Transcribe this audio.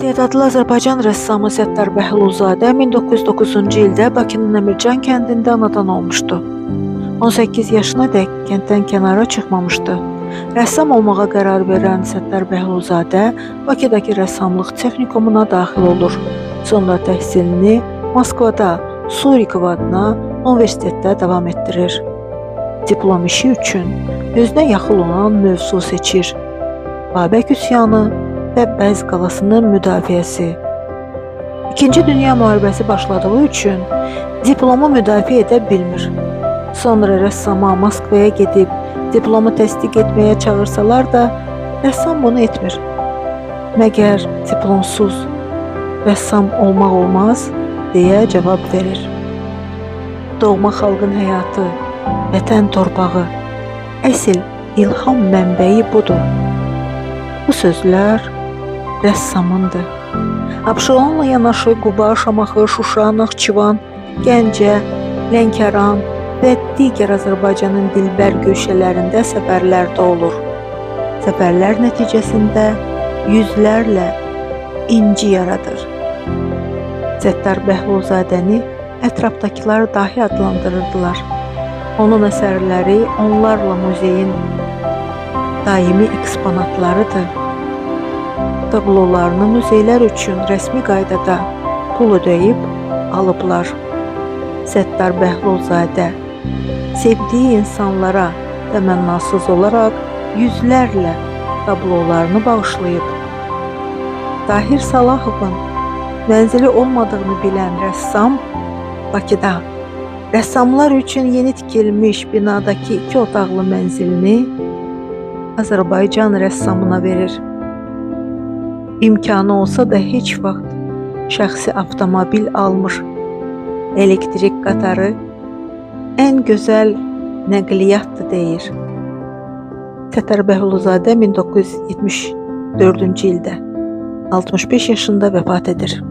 İstedadlı Azərbaycan rəssamı Səttar Bəhlulzadə 1909-cu ildə Bakının Əmircan kəndində anadan olmuşdu. 18 yaşına dək kənddən kənara çıxmamışdı. Rəssam olmağa qərar verən Səttar Bəhlulzadə Bakıdakı rəssamlıq texnikumuna daxil olur. Sonra təhsilini Moskvada Surikov adına universitetdə davam etdirir. Diplom işi üçün özünə yaxın olan mövzu seçir. Babək üsyanı və Bəz qalasının müdafiəsi. İkinci Dünya müharibəsi başladığı üçün diplomu müdafiə edə bilmir. Sonra rəssama Moskvaya gedib diplomu təsdiq etməyə çağırsalar da rəssam bunu etmir. Məgər diplomsuz rəssam olmaq olmaz deyə cavab verir. Doğma xalqın həyatı, vətən torpağı, əsl ilham mənbəyi budur. Bu sözlər rəssamındır. Abşeronla yanaşı Quba, Şamaxı, Şuşa, Naxçıvan, Gəncə, Lənkəran və digər Azərbaycanın dilbər güşələrində səfərlərdə olur. Səfərlər nəticəsində yüzlərlə inci yaradır. Səttar Bəhlulzadəni ətrafdakılar dahi adlandırırdılar. Onun əsərləri onlarla muzeyin daimi eksponatlarıdır. Tablolarını muzeylər üçün rəsmi qaydada pul ödəyib alıblar. Səttar Bəhlulzadə sevdiyi insanlara təmənnasız olaraq yüzlərlə tablolarını bağışlayıb. Tahir Salahovun mənzili olmadığını bilən rəssam Bakıda rəssamlar üçün yeni tikilmiş binadakı 2 otaqlı mənzilini Azərbaycan rəssamına verir. İmkanı olsa da heç vaxt şəxsi avtomobil almır. Elektrik qatarı ən gözəl nəqliyyatdır deyir. Səttar Bəhlulzadə 1974-cü ildə 65 yaşında vəfat edir.